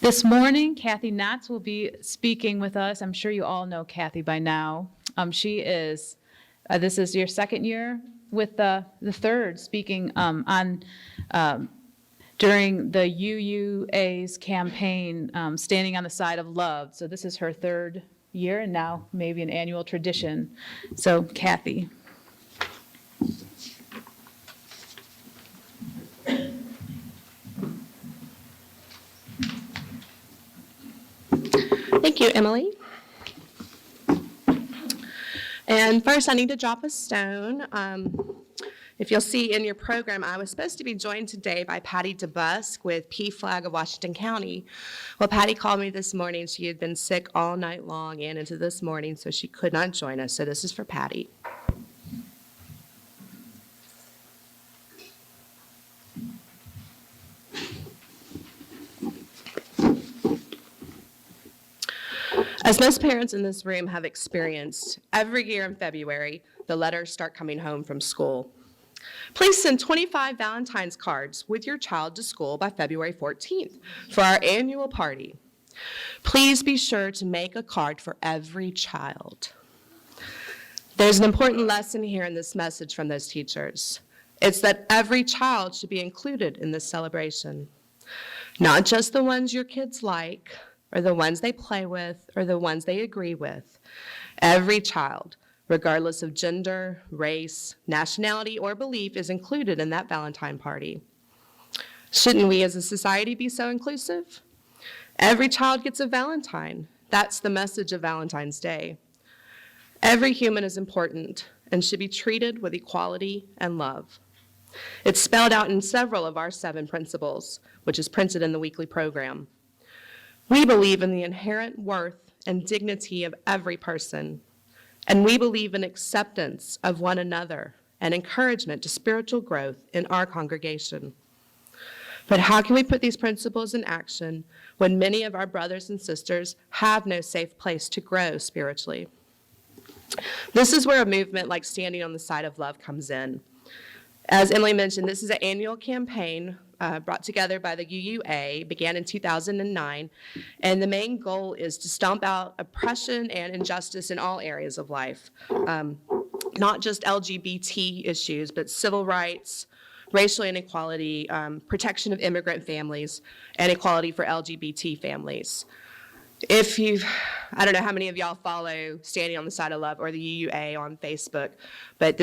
This morning, Kathy Knotts will be speaking with us. I'm sure you all know Kathy by now. She is, this is your second year with the third speaking on during the UUA's campaign, Standing on the Side of Love. So this is her third year and now maybe an annual tradition. So Kathy. Thank you, Emily. And first, I need to drop a stone. If you'll see in your program, I was supposed to be joined today by Patty DeBusk with PFLAG of Washington County. Well, Patty called me this morning. She had been sick all night long and into this morning, so she could not join us. So this is for Patty. As most parents in this room have experienced, every year in February, the letters start coming home from school. Please send 25 Valentine's cards with your child to school by February 14th for our annual party. Please be sure to make a card for every child. There's an important lesson here in this message from those teachers. It's that every child should be included in this celebration, not just the ones your kids like, or the ones they play with, or the ones they agree with. Every child, regardless of gender, race, nationality, or belief, is included in that Valentine party. Shouldn't we as a society be so inclusive? Every child gets a Valentine. That's the message of Valentine's Day. Every human is important and should be treated with equality and love. It's spelled out in several of our 7 principles, which is printed in the weekly program. We believe in the inherent worth and dignity of every person, and we believe in acceptance of one another and encouragement to spiritual growth in our congregation. But how can we put these principles in action when many of our brothers and sisters have no safe place to grow spiritually? This is where a movement like Standing on the Side of Love comes in. As Emily mentioned, this is an annual campaign brought together by the UUA, began in 2009, and the main goal is to stomp out oppression and injustice in all areas of life, not just LGBT issues, but civil rights, racial inequality, protection of immigrant families, and equality for LGBT families. I don't know how many of y'all follow Standing on the Side of Love or the UUA on Facebook, but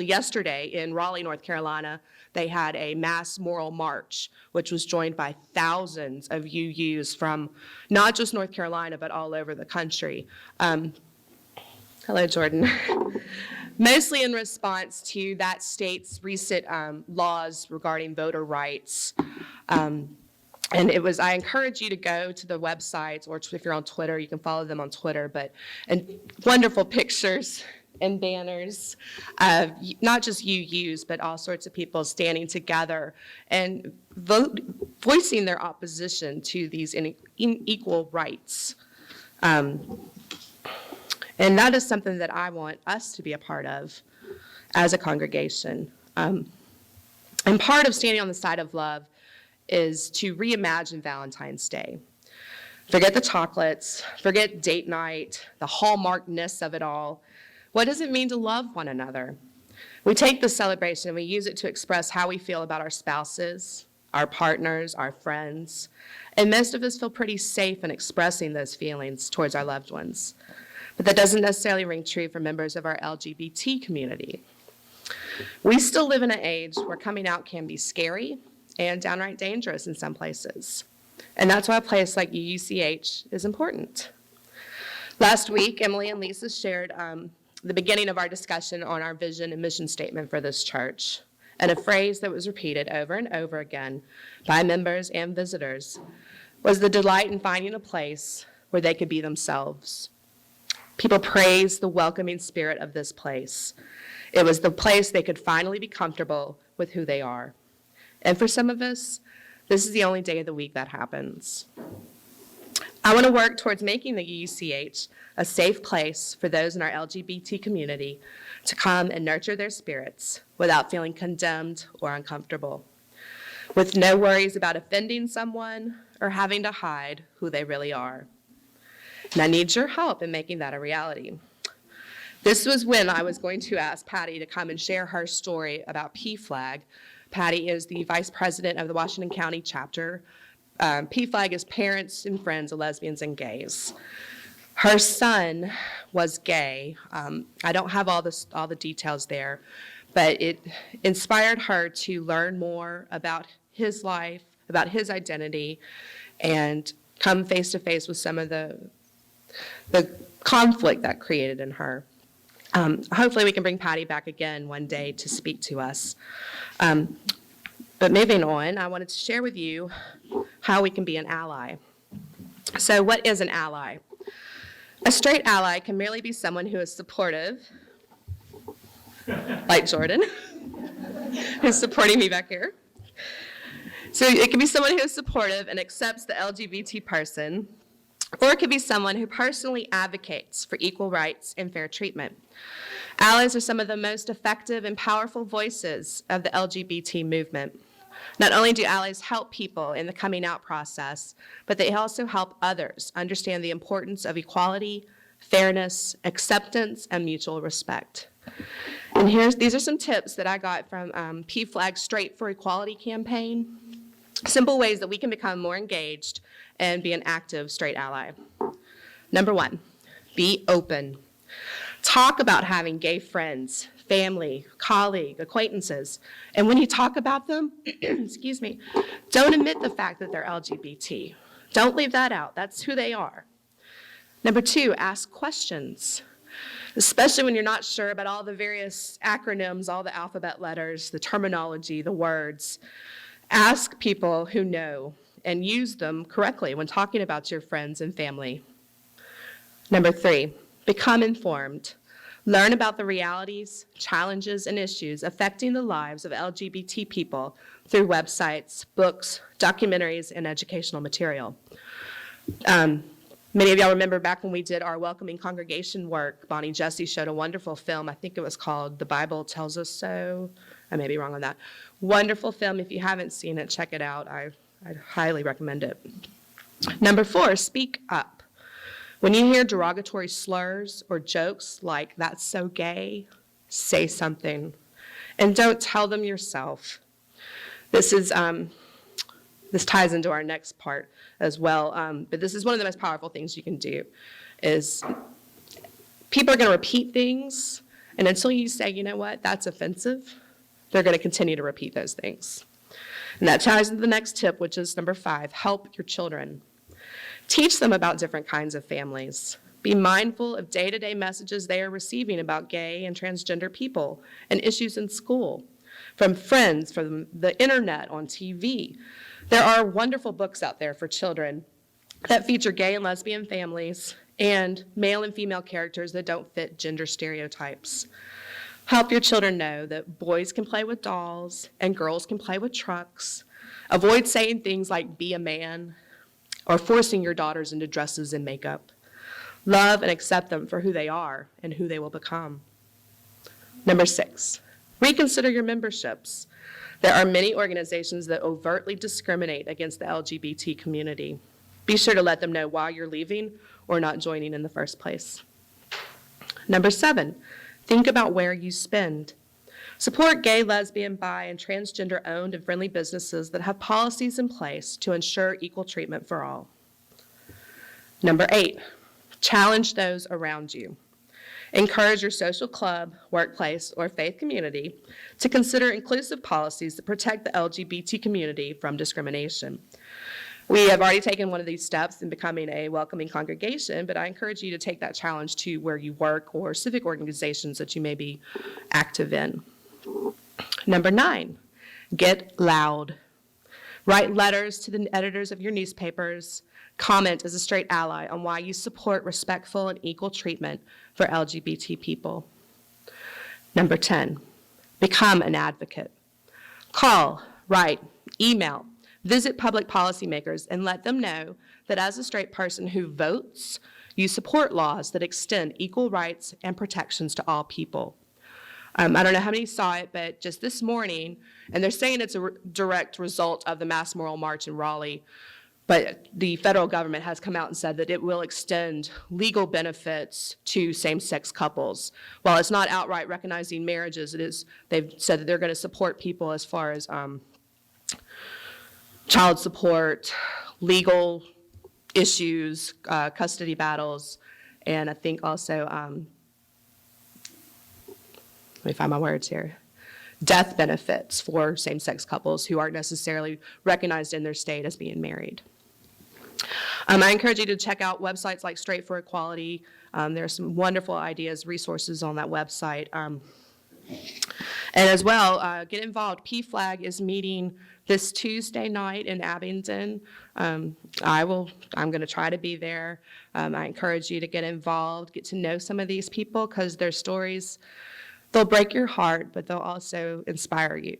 yesterday in Raleigh, North Carolina, they had a mass moral march, which was joined by thousands of UUs from not just North Carolina, but all over the country. Hello, Jordan. Mostly in response to that state's recent laws regarding voter rights. And I encourage you to go to the websites, or if you're on Twitter, you can follow them on Twitter, and wonderful pictures and banners, not just UUs, but all sorts of people standing together and voicing their opposition to these unequal rights. And that is something that I want us to be a part of as a congregation. And part of Standing on the Side of Love is to reimagine Valentine's Day. Forget the chocolates, forget date night, the hallmarkness of it all. What does it mean to love one another? We take this celebration and we use it to express how we feel about our spouses, our partners, our friends, and most of us feel pretty safe in expressing those feelings towards our loved ones. But that doesn't necessarily ring true for members of our LGBT community. We still live in an age where coming out can be scary and downright dangerous in some places. And that's why a place like UUCH is important. Last week, Emily and Lisa shared the beginning of our discussion on our vision and mission statement for this church. And a phrase that was repeated over and over again by members and visitors was the delight in finding a place where they could be themselves. People praised the welcoming spirit of this place. It was the place they could finally be comfortable with who they are. And for some of us, this is the only day of the week that happens. I want to work towards making the UUCH a safe place for those in our LGBT community to come and nurture their spirits without feeling condemned or uncomfortable. with no worries about offending someone or having to hide who they really are. And I need your help in making that a reality. This was when I was going to ask Patty to come and share her story about PFLAG. Patty is the vice president of the Washington County chapter. PFLAG is Parents and Friends of Lesbians and Gays. Her son was gay. I don't have all the details there, but it inspired her to learn more about his life, about his identity, and come face to face with some of the conflict that created in her. Hopefully we can bring Patty back again one day to speak to us. But moving on, I wanted to share with you how we can be an ally. So what is an ally? A straight ally can merely be someone who is supportive, like Jordan, who's supporting me back here. So it can be someone who is supportive and accepts the LGBT person, or it could be someone who personally advocates for equal rights and fair treatment. Allies are some of the most effective and powerful voices of the LGBT movement. Not only do allies help people in the coming out process, but they also help others understand the importance of equality, fairness, acceptance, and mutual respect. And these are some tips that I got from PFLAG's Straight for Equality campaign. Simple ways that we can become more engaged and be an active straight ally. Number 1, be open. Talk about having gay friends, family, colleague, acquaintances. And when you talk about them, excuse me, don't admit the fact that they're LGBT. Don't leave that out. That's who they are. Number 2, ask questions, especially when you're not sure about all the various acronyms, all the alphabet letters, the terminology, the words. Ask people who know and use them correctly when talking about your friends and family. Number 3, become informed. Learn about the realities, challenges, and issues affecting the lives of LGBT people through websites, books, documentaries, and educational material. Many of y'all remember back when we did our welcoming congregation work, Bonnie Jessie showed a wonderful film. I think it was called The Bible Tells Us So. I may be wrong on that. Wonderful film. If you haven't seen it, check it out. I'd highly recommend it. Number 4, speak up. When you hear derogatory slurs or jokes like, "That's so gay," say something. And don't tell them yourself. This ties into our next part as well, but this is one of the most powerful things you can do, is people are going to repeat things, and until you say, you know what, that's offensive, they're going to continue to repeat those things. And that ties into the next tip, which is number 5, help your children. Teach them about different kinds of families. Be mindful of day-to-day messages they are receiving about gay and transgender people and issues in school, from friends, from the internet, on TV. There are wonderful books out there for children that feature gay and lesbian families and male and female characters that don't fit gender stereotypes. Help your children know that boys can play with dolls and girls can play with trucks. Avoid saying things like, "be a man," or forcing your daughters into dresses and makeup. Love and accept them for who they are and who they will become. Number 6, reconsider your memberships. There are many organizations that overtly discriminate against the LGBT community. Be sure to let them know why you're leaving or not joining in the first place. Number 7, think about where you spend. Support gay, lesbian, bi, and transgender-owned and friendly businesses that have policies in place to ensure equal treatment for all. Number 8, challenge those around you. Encourage your social club, workplace, or faith community to consider inclusive policies that protect the LGBT community from discrimination. We have already taken one of these steps in becoming a welcoming congregation, but I encourage you to take that challenge to where you work or civic organizations that you may be active in. Number 9, get loud. Write letters to the editors of your newspapers. Comment as a straight ally on why you support respectful and equal treatment for LGBT people. Number 10, become an advocate. Call, write, email, visit public policymakers and let them know that as a straight person who votes, you support laws that extend equal rights and protections to all people. I don't know how many saw it, but just this morning, and they're saying it's a direct result of the Mass Moral March in Raleigh, but the federal government has come out and said that it will extend legal benefits to same-sex couples. While it's not outright recognizing marriages, they've said that they're going to support people as far as child support, legal issues, custody battles, and I think also, let me find my words here, death benefits for same-sex couples who aren't necessarily recognized in their state as being married. I encourage you to check out websites like Straight for Equality. There are some wonderful ideas, resources on that website. And as well, get involved. PFLAG is meeting this Tuesday night in Abingdon. I'm going to try to be there. I encourage you to get involved, get to know some of these people, because their stories, they'll break your heart, but they'll also inspire you.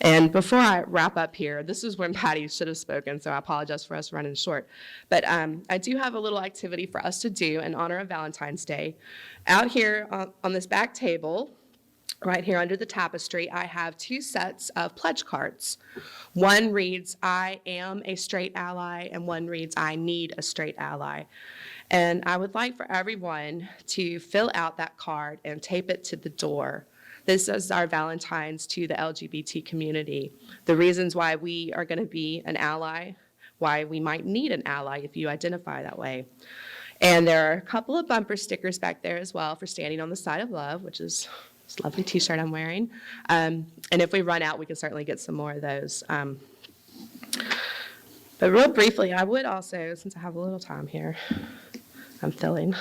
And before I wrap up here, this is when Patty should have spoken, so I apologize for us running short. But I do have a little activity for us to do in honor of Valentine's Day. Out here on this back table, right here under the tapestry, I have 2 sets of pledge cards. One reads, "I am a straight ally," and one reads, "I need a straight ally." And I would like for everyone to fill out that card and tape it to the door. This is our Valentine's to the LGBT community. The reasons why we are going to be an ally, why we might need an ally if you identify that way. And there are a couple of bumper stickers back there as well for Standing on the Side of Love, which is this lovely t-shirt I'm wearing. And if we run out, we can certainly get some more of those. But real briefly, I would also, since I have a little time here, I'm filling.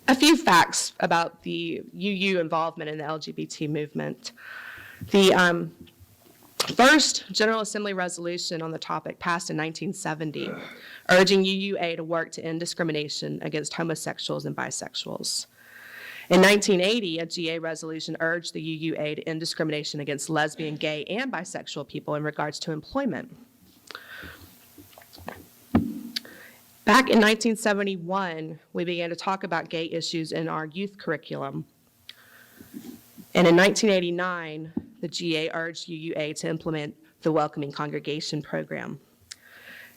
A few facts about the UU involvement in the LGBT movement. The first General Assembly resolution on the topic passed in 1970, urging UUA to work to end discrimination against homosexuals and bisexuals. In 1980, a GA resolution urged the UUA to end discrimination against lesbian, gay, and bisexual people in regards to employment. Back in 1971, we began to talk about gay issues in our youth curriculum. And in 1989, the GA urged UUA to implement the Welcoming Congregation program.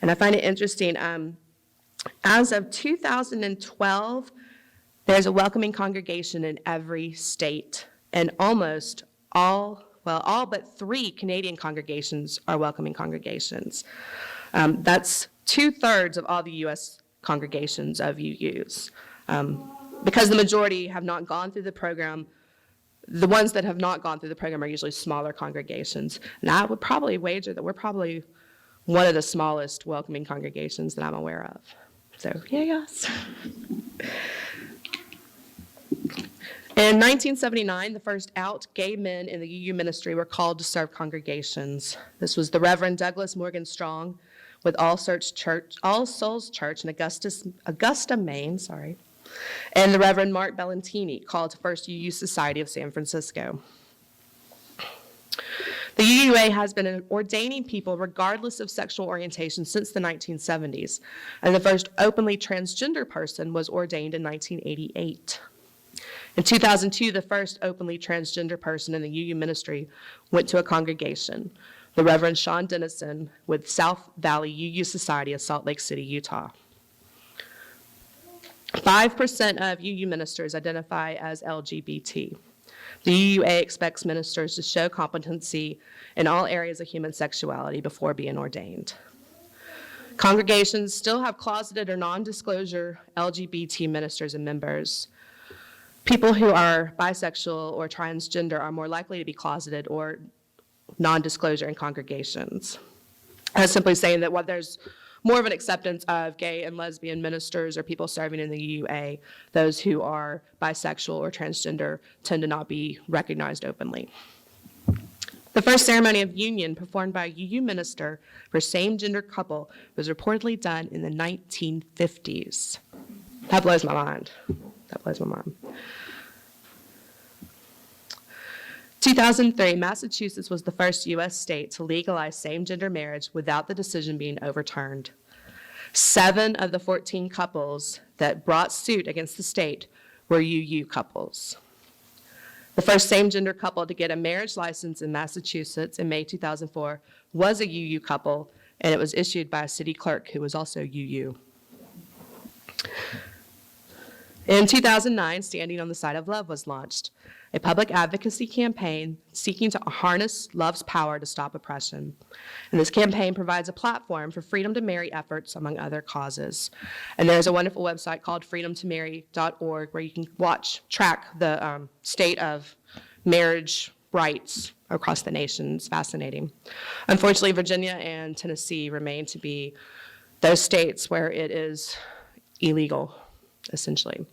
And I find it interesting, as of 2012, there's a welcoming congregation in every state, and almost all but 3 Canadian congregations are welcoming congregations. That's 2/3 of all the U.S. congregations of UUs. Because the majority have not gone through the program, the ones that have not gone through the program are usually smaller congregations. And I would probably wager that we're probably one of the smallest welcoming congregations that I'm aware of. So, yeah, yes. In 1979, the first out gay men in the UU ministry were called to serve congregations. This was the Reverend Douglas Morgan Strong with All Souls Church in Augusta, Maine, and the Reverend Mark Bellantini, called to First UU Society of San Francisco. The UUA has been ordaining people regardless of sexual orientation since the 1970s, and the first openly transgender person was ordained in 1988. In 2002, the first openly transgender person in the UU ministry went to a congregation, the Reverend Sean Dennison with South Valley UU Society of Salt Lake City, Utah. 5% of UU ministers identify as LGBT. The UUA expects ministers to show competency in all areas of human sexuality before being ordained. Congregations still have closeted or non-disclosure LGBT ministers and members. People who are bisexual or transgender are more likely to be closeted or non-disclosure in congregations. That's simply saying that while there's more of an acceptance of gay and lesbian ministers or people serving in the UUA, those who are bisexual or transgender tend to not be recognized openly. The first ceremony of union performed by a UU minister for a same-gender couple was reportedly done in the 1950s. That blows my mind. That blows my mind. 2003, Massachusetts was the first U.S. state to legalize same-gender marriage without the decision being overturned. 7 of the 14 couples that brought suit against the state were UU couples. The first same-gender couple to get a marriage license in Massachusetts in May 2004 was a UU couple, and it was issued by a city clerk who was also UU. In 2009, Standing on the Side of Love was launched, a public advocacy campaign seeking to harness love's power to stop oppression. And this campaign provides a platform for freedom to marry efforts, among other causes. And there's a wonderful website called freedomtomarry.org where you can track the state of marriage rights across the nation. It's fascinating. Unfortunately, Virginia and Tennessee remain to be those states where it is illegal, essentially.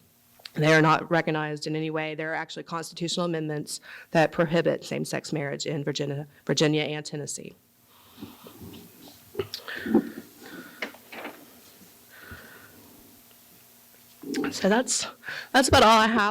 They are not recognized in any way. There are actually constitutional amendments that prohibit same-sex marriage in Virginia and Tennessee. So that's about all I have.